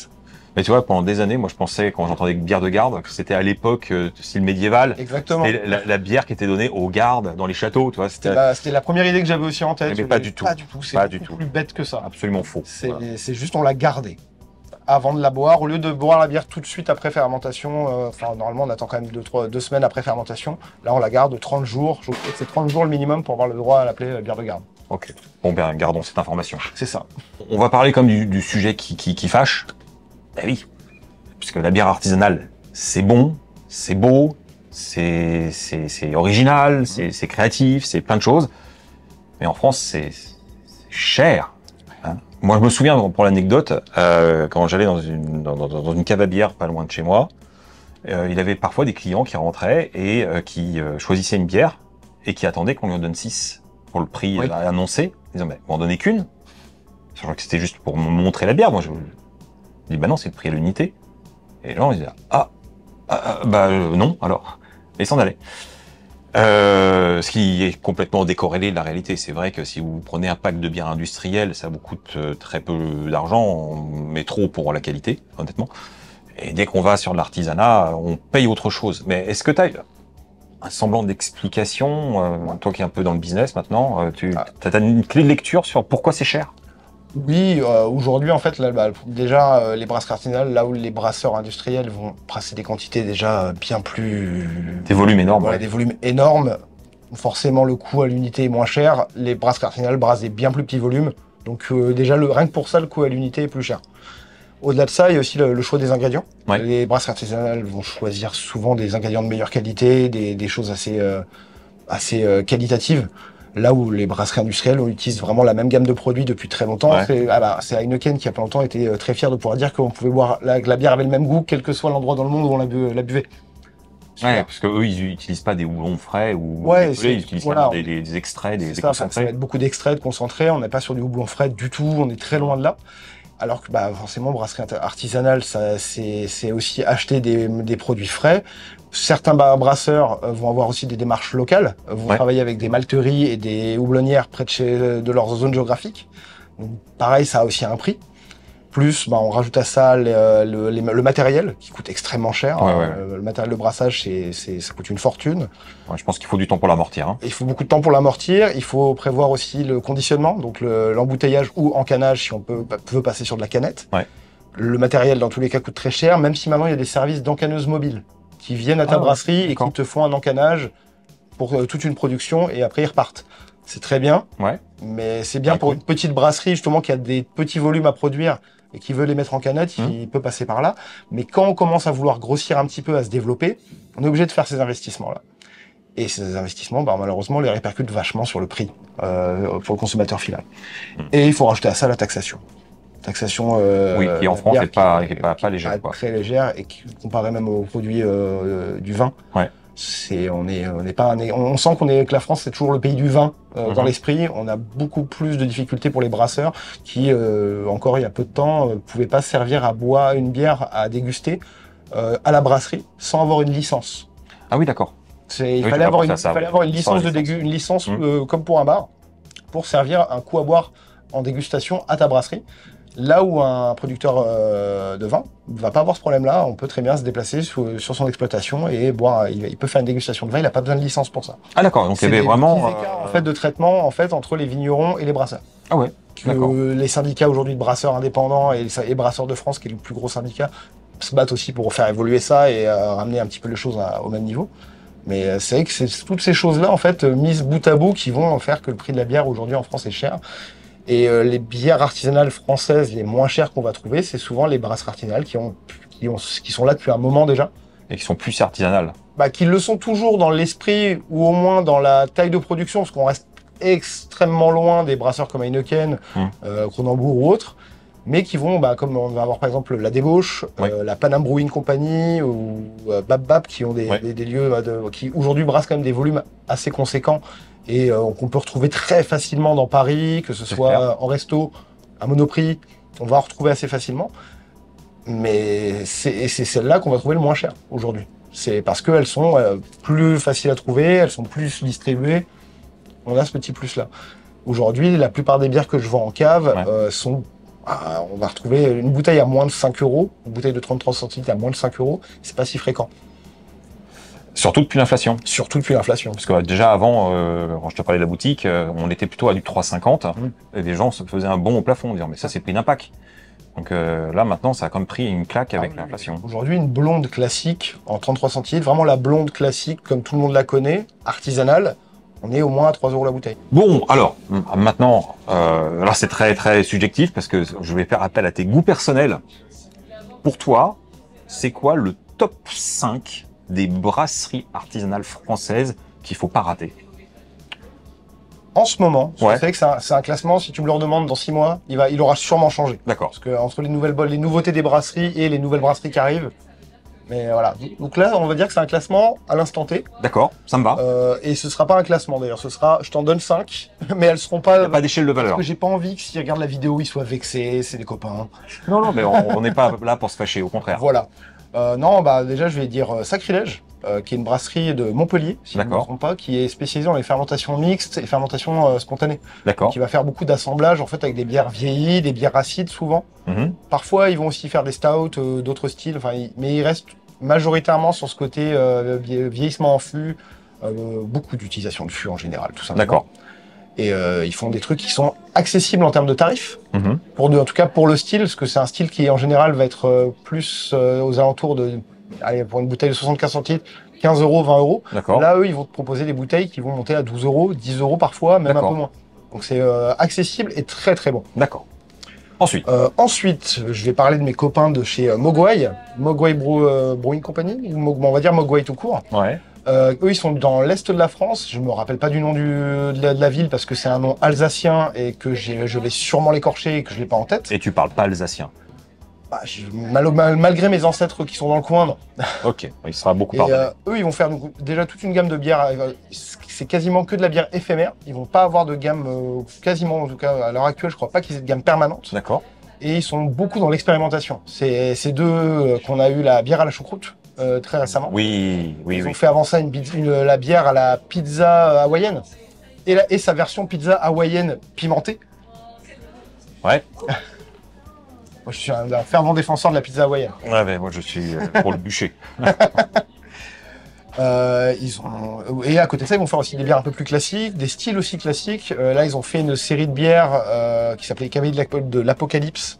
Mais tu vois, pendant des années, moi je pensais, quand j'entendais bière de garde, que c'était à l'époque style médiéval.
Exactement.
C'était la bière qui était donnée aux gardes dans les châteaux, tu vois.
C'était la première idée que j'avais aussi en tête.
Mais pas du tout.
Pas du tout. C'est beaucoup plus bête que ça.
Absolument faux.
C'est juste, on l'a gardée avant de la boire. Au lieu de boire la bière tout de suite après fermentation, normalement on attend quand même 2 semaines après fermentation. Là, on la garde 30 jours. Je crois que c'est 30 jours le minimum pour avoir le droit à l'appeler bière de garde.
Ok. Bon, bien, gardons cette information.
C'est ça.
On va parler comme du sujet qui fâche. Ben oui. Puisque la bière artisanale, c'est bon, c'est beau, c'est original, c'est créatif, c'est plein de choses. Mais en France, c'est cher. Hein. Moi, je me souviens, pour l'anecdote, quand j'allais dans une cave à bière pas loin de chez moi, il y avait parfois des clients qui rentraient et qui choisissaient une bière et qui attendaient qu'on lui en donne 6 pour le prix annoncé. Ils disaient, mais vous en donnez qu'une? Sachant que c'était juste pour me montrer la bière. Moi, je dis, bah non, c'est le prix à l'unité. Et les gens ils disaient non alors, et s'en allaient. Ce qui est complètement décorrélé de la réalité. C'est vrai que si vous prenez un pack de bière industrielle, ça vous coûte très peu d'argent, mais trop pour la qualité, honnêtement. Et dès qu'on va sur de l'artisanat, on paye autre chose. Mais est-ce que tu as un semblant d'explication, toi qui es un peu dans le business maintenant, tu as une clé de lecture sur pourquoi c'est cher?
Oui, aujourd'hui en fait, là, déjà les brasseries artisanales, là où les brasseurs industriels vont brasser des quantités déjà bien plus...
Des volumes énormes.
Voilà, des volumes énormes. Forcément, le coût à l'unité est moins cher. Les brasseries artisanales brassent des bien plus petits volumes. Donc déjà, rien que pour ça, le coût à l'unité est plus cher. Au-delà de ça, il y a aussi le choix des ingrédients. Ouais. Les brasseries artisanales vont choisir souvent des ingrédients de meilleure qualité, des choses assez qualitatives. Là où les brasseries industrielles, on utilise vraiment la même gamme de produits depuis très longtemps. Ouais. C'est Heineken qui a pas longtemps été très fier de pouvoir dire qu'on pouvait boire la bière avait le même goût, quel que soit l'endroit dans le monde où on la buvait.
Ouais, parce qu'eux, ils n'utilisent pas des houblons frais ou ils utilisent des extraits, des concentrés.
Ça va être beaucoup d'extraits, de concentrés. On n'est pas sur du houblon frais du tout. On est très loin de là. Alors que forcément, brasserie artisanale, c'est aussi acheter des produits frais. Certains brasseurs vont avoir aussi des démarches locales, vont travailler avec des malteries et des houblonnières près de leur zone géographique. Donc, pareil, ça a aussi un prix. Plus, on rajoute à ça le matériel qui coûte extrêmement cher. Le matériel de brassage, ça coûte une fortune.
Ouais, je pense qu'il faut du temps pour l'amortir. Hein.
Il faut beaucoup de temps pour l'amortir. Il faut prévoir aussi le conditionnement, donc l'embouteillage ou encannage si on peut passer sur de la canette. Ouais. Le matériel, dans tous les cas, coûte très cher, même si maintenant il y a des services d'encanneuse mobile qui viennent à ta brasserie et qui te font un encannage pour toute une production et après ils repartent. C'est très bien, mais c'est bien pour une petite brasserie justement qui a des petits volumes à produire et qui veut les mettre en canette, il peut passer par là. Mais quand on commence à vouloir grossir un petit peu, à se développer, on est obligé de faire ces investissements-là. Et ces investissements, malheureusement, les répercutent vachement sur le prix pour le consommateur final. Et il faut rajouter à ça la taxation. Taxation
qui en France n'est pas légère.
Très légère et qui comparé même aux produits du vin. On sent que la France c'est toujours le pays du vin dans l'esprit. On a beaucoup plus de difficultés pour les brasseurs qui, encore il y a peu de temps, pouvaient pas servir à boire une bière à déguster à la brasserie sans avoir une licence.
Ah oui, d'accord.
Il fallait avoir une licence une licence comme pour un bar pour servir un coup à boire en dégustation à ta brasserie. Là où un producteur de vin ne va pas avoir ce problème-là, on peut très bien se déplacer sur son exploitation et boire. Il peut faire une dégustation de vin, il n'a pas besoin de licence pour ça.
Ah d'accord, donc il y avait vraiment
petits écarts, en fait, de traitement en fait entre les vignerons et les brasseurs.
Ah ouais.
Les syndicats aujourd'hui de brasseurs indépendants et les Brasseurs de France, qui est le plus gros syndicat, se battent aussi pour faire évoluer ça et ramener un petit peu les choses au même niveau. Mais c'est vrai que c'est toutes ces choses-là en fait mises bout à bout qui vont faire que le prix de la bière aujourd'hui en France est cher. Et les bières artisanales françaises les moins chères qu'on va trouver, c'est souvent les brasseries artisanales qui sont là depuis un moment déjà.
Et qui sont plus artisanales.
Qui le sont toujours dans l'esprit ou au moins dans la taille de production, parce qu'on reste extrêmement loin des brasseurs comme Heineken, Kronenbourg ou autres, mais qui vont, comme on va avoir par exemple la Débauche, la Panam Brewing Company ou Bab Bab, qui ont des lieux qui aujourd'hui brassent quand même des volumes assez conséquents et qu'on peut retrouver très facilement dans Paris, que ce soit en resto, à Monoprix, on va en retrouver assez facilement. Mais c'est celles-là qu'on va trouver le moins cher aujourd'hui. C'est parce qu'elles sont plus faciles à trouver, elles sont plus distribuées. On a ce petit plus-là. Aujourd'hui, la plupart des bières que je vends en cave sont... on va retrouver une bouteille à moins de 5 €, une bouteille de 33 centilitres à moins de 5 €. C'est pas si fréquent.
Surtout depuis l'inflation.
Surtout depuis l'inflation.
Parce que déjà avant, quand je te parlais de la boutique, on était plutôt à du 3,50 et les gens se faisaient un bond au plafond, dire mais ça c'est le prix d'un pack. Donc là maintenant ça a quand même pris une claque avec l'inflation.
Aujourd'hui une blonde classique en 33 centilitres, vraiment la blonde classique comme tout le monde la connaît, artisanale, on est au moins à 3 € la bouteille.
Bon alors maintenant, alors c'est très très subjectif parce que je vais faire appel à tes goûts personnels. Pour toi, c'est quoi le top 5 des brasseries artisanales françaises qu'il faut pas rater?
En ce moment, je sais que c'est un classement, si tu me le redemandes dans 6 mois, il aura sûrement changé. D'accord. Parce que entre les nouveautés des brasseries et les nouvelles brasseries qui arrivent, mais voilà. Donc là, on va dire que c'est un classement à l'instant T. D'accord, ça me va. Et ce sera pas un classement d'ailleurs, ce sera, je t'en donne 5, mais elles seront pas...
Pas d'échelle de valeur.
Parce que j'ai pas envie que s'ils regardent la vidéo, ils soient vexés, c'est des copains.
Non, mais on n'est pas là pour se fâcher, au contraire.
Voilà. Non, déjà, je vais dire Sacrilège, qui est une brasserie de Montpellier, si je ne me trompe pas, qui est spécialisée dans les fermentations mixtes et fermentations spontanées. D'accord. Qui va faire beaucoup d'assemblages, en fait, avec des bières vieillies, des bières acides, souvent. Parfois, ils vont aussi faire des stouts, d'autres styles, mais ils restent majoritairement sur ce côté vieillissement en fût, beaucoup d'utilisation de fût en général, tout simplement. D'accord. Et ils font des trucs qui sont accessibles en termes de tarifs, en tout cas pour le style, parce que c'est un style qui en général va être plus aux alentours de, pour une bouteille de 75 centilitres, 15 €, 20 €. D'accord. Là, eux, ils vont te proposer des bouteilles qui vont monter à 12 €, 10 € parfois, même un peu moins. Donc c'est accessible et très très bon. D'accord. Ensuite, je vais parler de mes copains de chez Mogwai Brewing Company, ou on va dire Mogwai tout court. Ouais. Eux, ils sont dans l'est de la France. Je me rappelle pas du nom de la ville parce que c'est un nom alsacien et que je vais sûrement l'écorcher et que je l'ai pas en tête.
Et tu parles pas alsacien?
Malgré mes ancêtres qui sont dans le coin, non.
Ok, il sera beaucoup pardonné.
Eux, ils vont faire déjà toute une gamme de bières. C'est quasiment que de la bière éphémère. Ils vont pas avoir de gamme, quasiment en tout cas à l'heure actuelle, je crois pas qu'ils aient de gamme permanente. D'accord. Et ils sont beaucoup dans l'expérimentation. C'est d'eux qu'on a eu la bière à la choucroute. Très récemment. Ils ont fait avant ça la bière à la pizza hawaïenne et sa version pizza hawaïenne pimentée. Ouais. Moi, je suis un fervent défenseur de la pizza hawaïenne.
Ouais, mais moi je suis pour le bûcher.
Et à côté de ça, ils vont faire aussi des bières un peu plus classiques, des styles aussi classiques. Là, ils ont fait une série de bières qui s'appelait Cavalier de l'Apocalypse.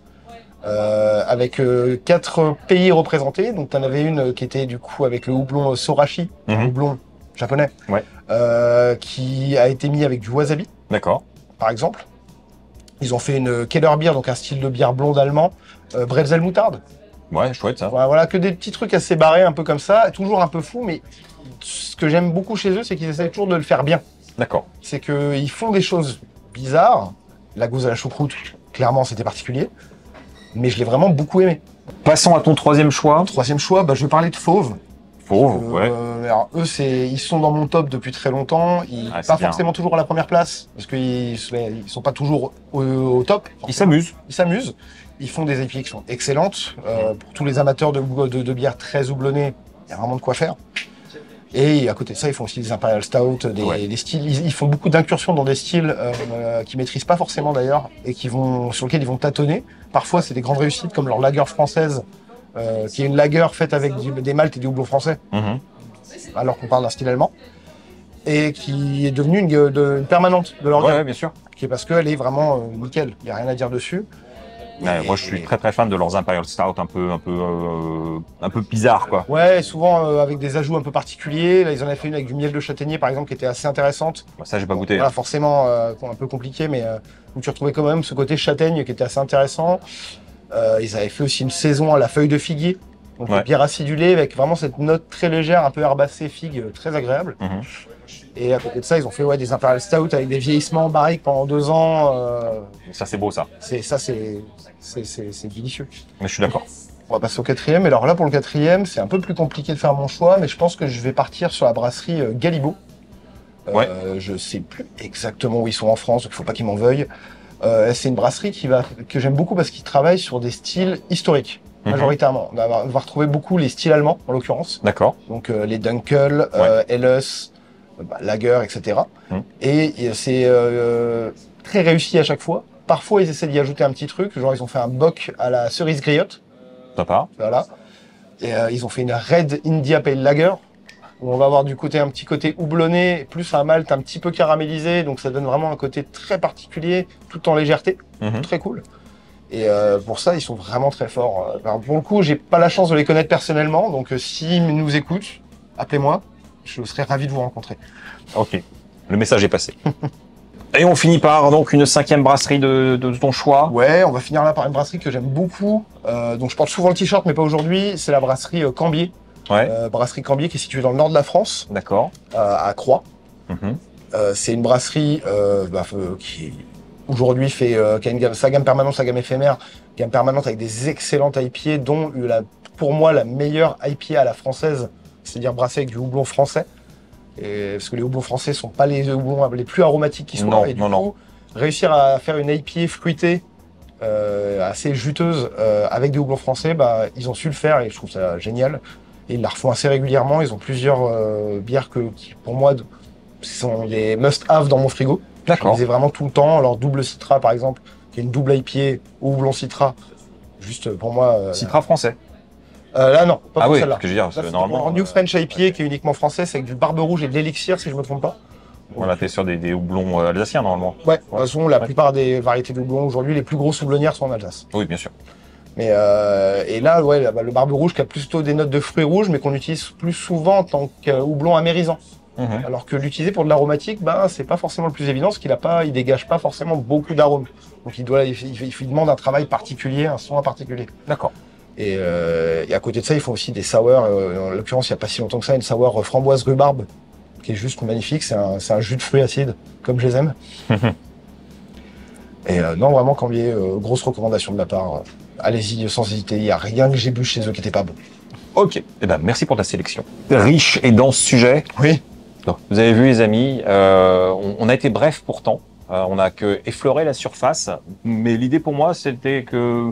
Avec 4 pays représentés. Donc, tu en avais une qui était du coup avec le houblon Sorachi, houblon japonais, qui a été mis avec du wasabi. D'accord. Par exemple. Ils ont fait une Keller Beer, donc un style de bière blonde allemand, bretzel moutarde. Ouais, chouette ça. Voilà, que des petits trucs assez barrés, un peu comme ça, toujours un peu fou, mais ce que j'aime beaucoup chez eux, c'est qu'ils essayent toujours de le faire bien. D'accord. C'est qu'ils font des choses bizarres. La gousse à la choucroute, clairement, c'était particulier. Mais je l'ai vraiment beaucoup aimé.
Passons à ton troisième choix.
Troisième choix, je vais parler de Fauve.
Fauve, ouais.
Alors, eux, ils sont dans mon top depuis très longtemps. Pas forcément toujours à la première place, parce qu'ils sont pas toujours au top.
Ils s'amusent.
Ils s'amusent. Ils font des IPA qui sont excellentes. Pour tous les amateurs de bière très houblonnée, il y a vraiment de quoi faire. Et à côté de ça, ils font aussi des Imperial Stout, des styles. Ils font beaucoup d'incursions dans des styles qu'ils maîtrisent pas forcément d'ailleurs, et sur lesquels ils vont tâtonner. Parfois, c'est des grandes réussites, comme leur lager française, qui est une lager faite avec des maltes et du houblon français, alors qu'on parle d'un style allemand, et qui est devenue une permanente de leur gamme.
Ouais, bien sûr.
Qui est parce qu'elle est vraiment nickel. Il n'y a rien à dire dessus.
Ouais, moi, je suis très très fan de leurs Imperial Stout, un peu bizarre, quoi.
Ouais, souvent avec des ajouts un peu particuliers. Là, ils en avaient fait une avec du miel de châtaignier, par exemple, qui était assez intéressante.
Bah, ça, j'ai pas goûté.
Voilà, forcément, un peu compliqué, mais où tu retrouvais quand même ce côté châtaigne qui était assez intéressant. Ils avaient fait aussi une saison à la feuille de figuier, donc une bière acidulée avec vraiment cette note très légère, un peu herbacée figue, très agréable. Et à côté de ça, ils ont fait des Imperial Stout avec des vieillissements en barrique pendant 2 ans.
Ça, c'est beau, ça.
C'est délicieux.
Mais je suis d'accord.
On va passer au 4e. Et alors là, pour le 4e, c'est un peu plus compliqué de faire mon choix, mais je pense que je vais partir sur la brasserie Galibo. Je sais plus exactement où ils sont en France, donc il faut pas qu'ils m'en veuillent. C'est une brasserie que j'aime beaucoup parce qu'ils travaillent sur des styles historiques, majoritairement. On va retrouver beaucoup les styles allemands, en l'occurrence.
D'accord.
Donc les Dunkel, Helles, Lager, etc. Et c'est très réussi à chaque fois. Parfois, ils essaient d'y ajouter un petit truc, genre ils ont fait un bock à la cerise griotte.
Sympa.
Voilà. Et ils ont fait une Red India Pale Lager, où on va avoir un petit côté houblonné, plus un malt un petit peu caramélisé, donc ça donne vraiment un côté très particulier, tout en légèreté, très cool. Et pour ça, ils sont vraiment très forts. Alors, pour le coup, j'ai pas la chance de les connaître personnellement, donc s'ils nous écoutent, appelez-moi, je serais ravi de vous rencontrer.
Ok, le message est passé. Et on finit par donc une 5e brasserie de ton choix.
Ouais, on va finir là par une brasserie que j'aime beaucoup, dont je porte souvent le t-shirt, mais pas aujourd'hui, c'est la brasserie Cambier. Brasserie Cambier qui est située dans le nord de la France, à Croix. C'est une brasserie qui aujourd'hui qui a sa gamme permanente, sa gamme éphémère, gamme permanente avec des excellentes IPA, dont pour moi la meilleure IPA à la française, c'est-à-dire brassée avec du houblon français. Parce que les houblons français sont pas les houblons les plus aromatiques qui soient. Et du coup, réussir à faire une IPA fruitée, assez juteuse, avec des houblons français, ils ont su le faire et je trouve ça génial. Et ils la refont assez régulièrement. Ils ont plusieurs bières qui, pour moi, sont des must-have dans mon frigo.
D'accord.
Je les ai vraiment tout le temps. Leur double Citra, par exemple, qui est une double IPA au houblon Citra. Juste pour moi.
Citra français.
Là, non, pas pour celle-là.
Que je veux dire, normalement.
New French IPA qui est uniquement français, c'est avec du barbe rouge et de l'élixir, si je me trompe pas.
Voilà, t'es sur des houblons alsaciens, normalement.
Ouais, de toute façon, la plupart des variétés de houblons, aujourd'hui, les plus grosses houblonnières sont en Alsace.
Oui, bien sûr.
Mais et là, le barbe rouge qui a plutôt des notes de fruits rouges, mais qu'on utilise plus souvent en tant que houblon amérisant. Alors que l'utiliser pour de l'aromatique, c'est pas forcément le plus évident, parce il dégage pas forcément beaucoup d'arômes. Donc il demande un travail particulier, un soin particulier.
D'accord.
Et à côté de ça, ils font aussi des sours. En l'occurrence, il n'y a pas si longtemps que ça, une sour framboise rhubarbe, qui est juste magnifique. C'est un jus de fruits acides, comme je les aime. Et non, vraiment, Cambier, grosse recommandation de ma part. Allez-y sans hésiter, il n'y a rien que j'ai bu chez eux qui n'était pas bon.
Ok, merci pour ta sélection. Riche et dense sujet.
Oui.
Donc, vous avez vu les amis, on a été bref pourtant. On n'a que effleuré la surface. Mais l'idée pour moi, c'était que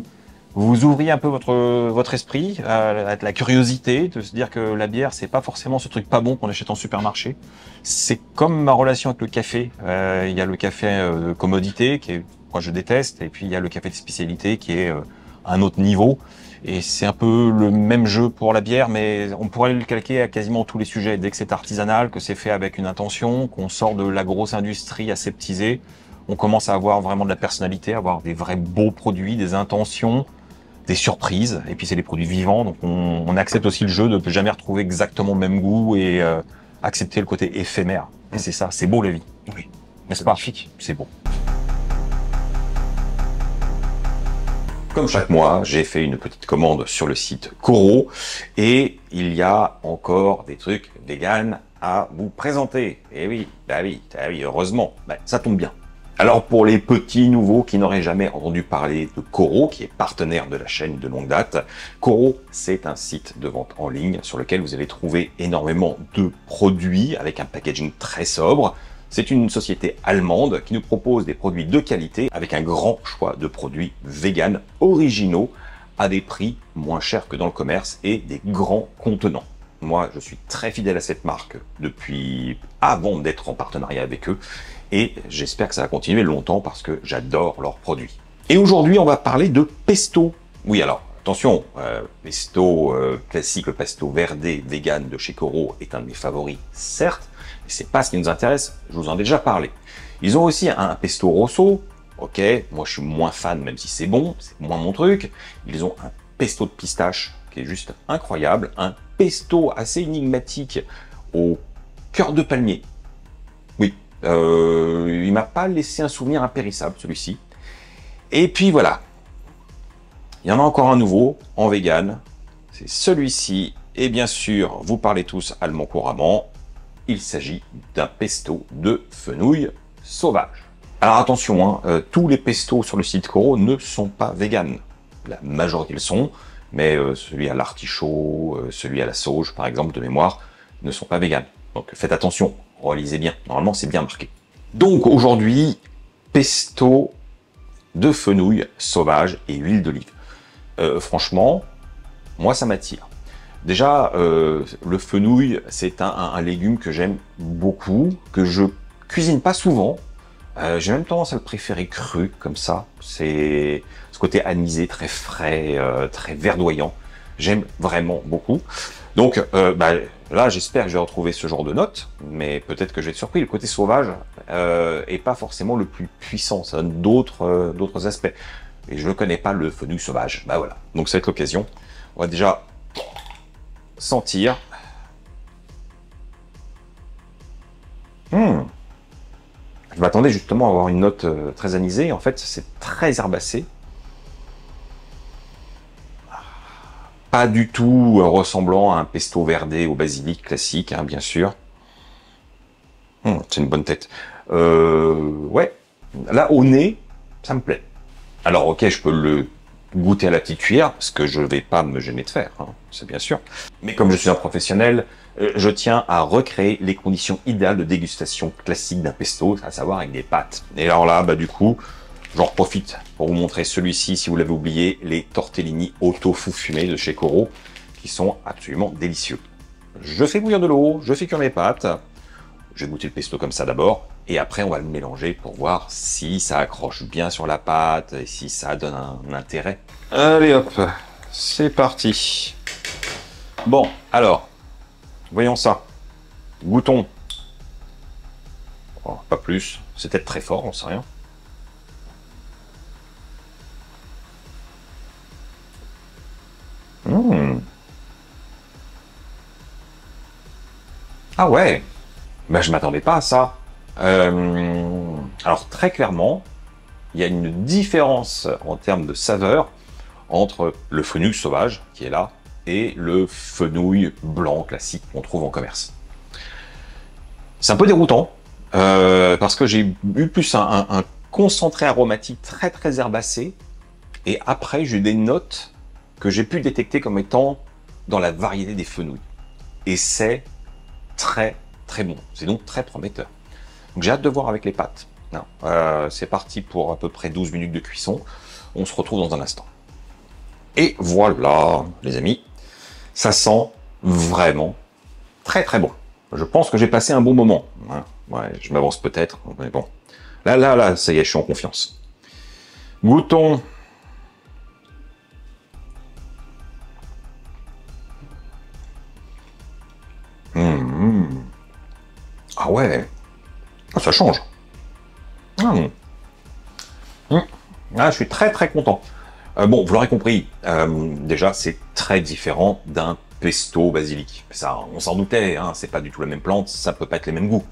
vous ouvriez un peu votre esprit à la curiosité, de se dire que la bière, c'est pas forcément ce truc pas bon qu'on achète en supermarché. C'est comme ma relation avec le café. Il y a le café de commodité, moi je déteste, et puis il y a le café de spécialité qui est un autre niveau. Et c'est un peu le même jeu pour la bière, mais on pourrait le calquer à quasiment tous les sujets. Dès que c'est artisanal, que c'est fait avec une intention, qu'on sort de la grosse industrie aseptisée, on commence à avoir vraiment de la personnalité, à avoir des vrais beaux produits, des intentions, des surprises. Et puis c'est des produits vivants, donc on accepte aussi le jeu de ne jamais retrouver exactement le même goût et accepter le côté éphémère. Et c'est ça, c'est beau la vie.
Oui.
N'est-ce pas? Magnifique. C'est beau. Comme chaque mois, j'ai fait une petite commande sur le site Coro et il y a encore des trucs vegan à vous présenter. Et oui, heureusement, ça tombe bien. Alors pour les petits nouveaux qui n'auraient jamais entendu parler de Koro, qui est partenaire de la chaîne de longue date, Koro, c'est un site de vente en ligne sur lequel vous allez trouver énormément de produits avec un packaging très sobre. C'est une société allemande qui nous propose des produits de qualité avec un grand choix de produits vegan originaux à des prix moins chers que dans le commerce et des grands contenants. Moi, je suis très fidèle à cette marque depuis avant d'être en partenariat avec eux et j'espère que ça va continuer longtemps parce que j'adore leurs produits. Et aujourd'hui, on va parler de pesto. Oui, alors, attention, pesto classique, le pesto verde vegan de chez Koro est un de mes favoris, certes, mais c'est pas ce qui nous intéresse, je vous en ai déjà parlé. Ils ont aussi un pesto rosso, ok, moi je suis moins fan, même si c'est bon, c'est moins mon truc. Ils ont un pesto de pistache qui est juste incroyable, un pesto assez énigmatique au cœur de palmier. Oui, il m'a pas laissé un souvenir impérissable celui-ci. Et puis voilà, il y en a encore un nouveau en vegan, c'est celui-ci. Et bien sûr, vous parlez tous allemand couramment, il s'agit d'un pesto de fenouil sauvage. Alors attention, tous les pestos sur le site Koro ne sont pas vegan. La majorité le sont, mais celui à l'artichaut, celui à la sauge, par exemple, de mémoire, ne sont pas véganes. Donc faites attention, relisez bien. Normalement, c'est bien marqué. Donc aujourd'hui, pesto de fenouil sauvage et huile d'olive. Franchement, moi, ça m'attire. Déjà, le fenouil, c'est un légume que j'aime beaucoup, que je cuisine pas souvent. J'ai même tendance à le préférer cru, comme ça. C'est ce côté anisé, très frais, très verdoyant. J'aime vraiment beaucoup. Donc là, j'espère que je vais retrouver ce genre de notes, mais peut-être que je vais être surpris. Le côté sauvage est pas forcément le plus puissant. Ça donne d'autres aspects. Et je ne connais pas le fenouil sauvage. Bah voilà. Donc ça va être l'occasion. On va déjà sentir. Je m'attendais justement à avoir une note très anisée. En fait, c'est très herbacé. Pas du tout ressemblant à un pesto verde au basilic classique, hein, bien sûr. C'est une bonne tête. Ouais, là, au nez, ça me plaît. Alors, ok, je peux le goûter à la petite cuillère, ce que je vais pas me gêner de faire, hein, c'est bien sûr. Mais comme je suis un professionnel, je tiens à recréer les conditions idéales de dégustation classique d'un pesto, à savoir avec des pâtes. Et alors là, du coup, j'en profite pour vous montrer celui-ci, si vous l'avez oublié, les tortellini au tofu fumé de chez Koro, qui sont absolument délicieux. Je fais bouillir de l'eau, je fais cuire mes pâtes, je vais goûter le pesto comme ça d'abord, et après on va le mélanger pour voir si ça accroche bien sur la pâte, et si ça donne un intérêt. Allez hop, c'est parti. Bon, alors, voyons ça. Goûtons. Oh, pas plus, c'est peut-être très fort, on sait rien. Ah ouais, je m'attendais pas à ça. Alors très clairement, il y a une différence en termes de saveur entre le fenouil sauvage qui est là et le fenouil blanc classique qu'on trouve en commerce. C'est un peu déroutant parce que j'ai eu plus un concentré aromatique très herbacé et après j'ai eu des notes que j'ai pu détecter comme étant dans la variété des fenouils. Et c'est très bon, c'est donc très prometteur. Donc j'ai hâte de voir avec les pâtes. C'est parti pour à peu près 12 minutes de cuisson. On se retrouve dans un instant. Et voilà, les amis, ça sent vraiment très bon. Je pense que j'ai passé un bon moment. Ouais, je m'avance peut-être, mais bon. Là, ça y est, je suis en confiance. Goûtons. Ah ouais, ça change. Je suis très content. Bon, vous l'aurez compris, déjà c'est très différent d'un pesto basilic. Ça, on s'en doutait, hein, c'est pas du tout la même plante, ça peut pas être les mêmes goûts.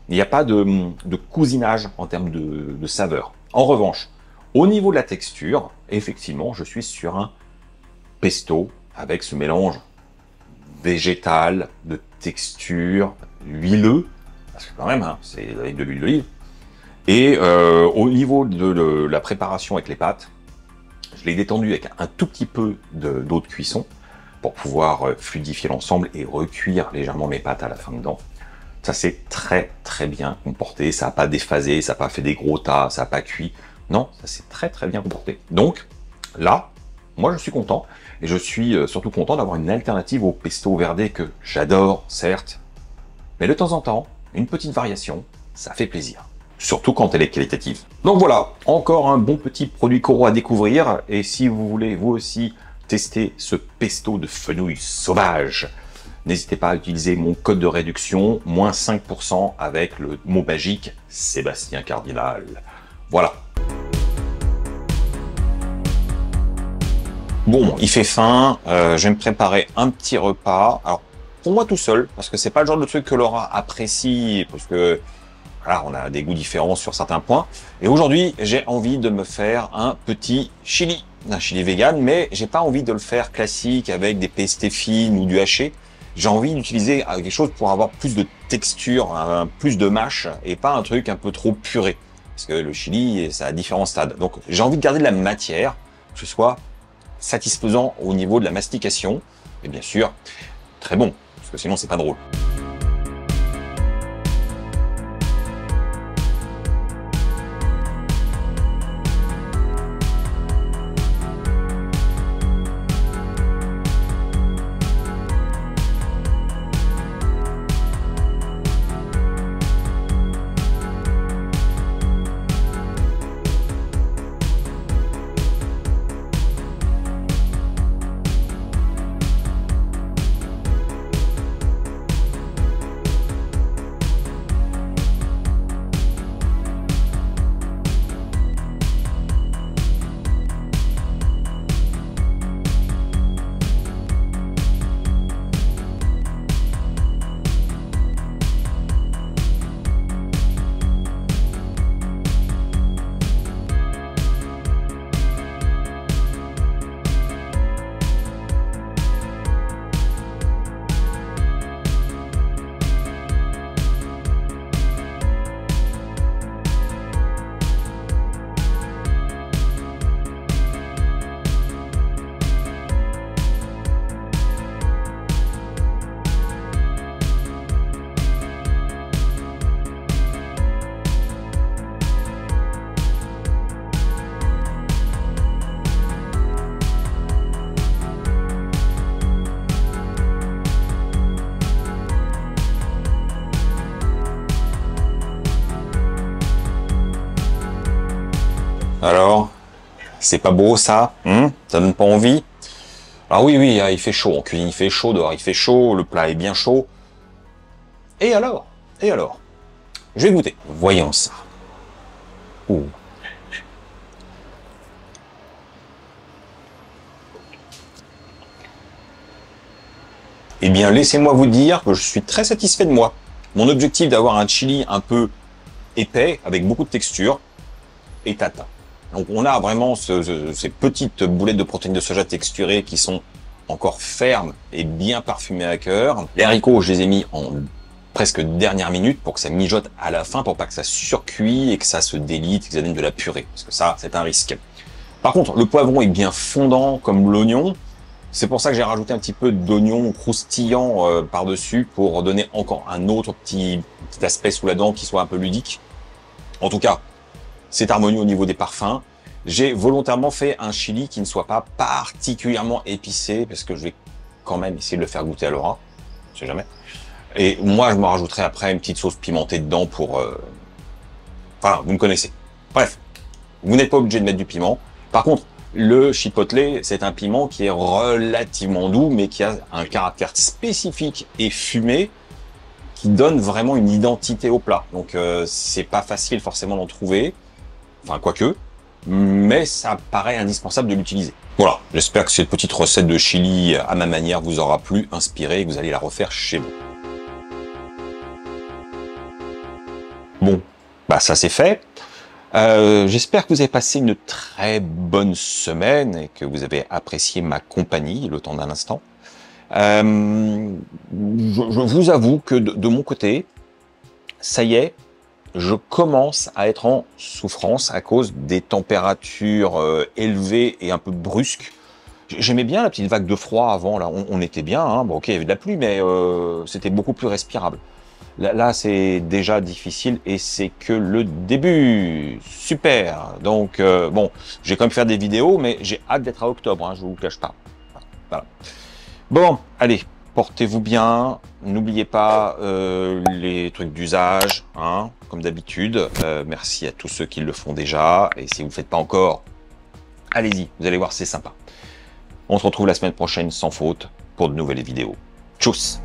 Il n'y a pas de cousinage en termes de saveur. En revanche, au niveau de la texture, effectivement, je suis sur un pesto avec ce mélange végétal, de texture, huileux, parce que quand même, hein, c'est avec de l'huile d'olive, Et au niveau de la préparation avec les pâtes, je l'ai détendu avec un tout petit peu d'eau de cuisson pour pouvoir fluidifier l'ensemble et recuire légèrement mes pâtes à la fin dedans. Ça s'est très très bien comporté, ça n'a pas déphasé, ça n'a pas fait des gros tas, ça n'a pas cuit. Non, ça s'est très très bien comporté. Donc là, moi je suis content, et je suis surtout content d'avoir une alternative au pesto verdé que j'adore, certes, mais de temps en temps, une petite variation, ça fait plaisir. Surtout quand elle est qualitative. Donc voilà, encore un bon petit produit Coro à découvrir, et si vous voulez vous aussi tester ce pesto de fenouil sauvage, n'hésitez pas à utiliser mon code de réduction, moins 5% avec le mot magique Sébastien Cardinal. Voilà. Bon, il fait faim, je vais me préparer un petit repas. Alors, pour moi tout seul, parce que c'est pas le genre de truc que Laura apprécie, parce que voilà, on a des goûts différents sur certains points. Et aujourd'hui, j'ai envie de me faire un petit chili, un chili vegan, mais j'ai pas envie de le faire classique avec des pestes fines ou du haché. J'ai envie d'utiliser quelque chose pour avoir plus de texture, plus de mâche, et pas un truc un peu trop puré. Parce que le chili, ça a différents stades. Donc j'ai envie de garder de la matière, que ce soit satisfaisant au niveau de la mastication, et bien sûr, très bon, parce que sinon c'est pas drôle. Alors, c'est pas beau ça, ça donne pas envie? Alors oui, il fait chaud, en cuisine il fait chaud, dehors il fait chaud, le plat est bien chaud. Et alors? Je vais goûter. Voyons ça. Ouh. Eh bien, laissez-moi vous dire que je suis très satisfait de moi. Mon objectif d'avoir un chili un peu épais, avec beaucoup de texture, est atteint. Donc on a vraiment ces petites boulettes de protéines de soja texturées qui sont encore fermes et bien parfumées à cœur. Les haricots, je les ai mis en presque dernière minute pour que ça mijote à la fin, pour pas que ça surcuit et que ça se délite, que ça donne de la purée. Parce que ça, c'est un risque. Par contre, le poivron est bien fondant comme l'oignon. C'est pour ça que j'ai rajouté un petit peu d'oignon croustillant par-dessus pour donner encore un autre petit aspect sous la dent qui soit un peu ludique. En tout cas, c'est harmonieux au niveau des parfums. J'ai volontairement fait un chili qui ne soit pas particulièrement épicé, parce que je vais quand même essayer de le faire goûter à Laura. On sait jamais. Et moi, je me rajouterai après une petite sauce pimentée dedans pour... Enfin, vous me connaissez. Bref, vous n'êtes pas obligé de mettre du piment. Par contre, le chipotle, c'est un piment qui est relativement doux, mais qui a un caractère spécifique et fumé, qui donne vraiment une identité au plat. Donc, c'est pas facile forcément d'en trouver. Enfin, quoique, mais ça paraît indispensable de l'utiliser. Voilà, j'espère que cette petite recette de chili à ma manière vous aura plu, inspiré, et que vous allez la refaire chez vous. Bon, bah ça c'est fait. J'espère que vous avez passé une très bonne semaine et que vous avez apprécié ma compagnie le temps d'un instant. Je vous avoue que de mon côté, ça y est, je commence à être en souffrance à cause des températures élevées et un peu brusques. J'aimais bien la petite vague de froid avant, là, on était bien, hein. Bon ok, il y avait de la pluie, mais c'était beaucoup plus respirable. Là c'est déjà difficile et c'est que le début. Super. Donc bon, je vais quand même faire des vidéos, mais j'ai hâte d'être à octobre, hein, je vous le cache pas. Voilà. Bon, allez, portez-vous bien. N'oubliez pas les trucs d'usage, hein, comme d'habitude. Merci à tous ceux qui le font déjà. Et si vous ne le faites pas encore, allez-y, vous allez voir, c'est sympa. On se retrouve la semaine prochaine sans faute pour de nouvelles vidéos. Tchuss!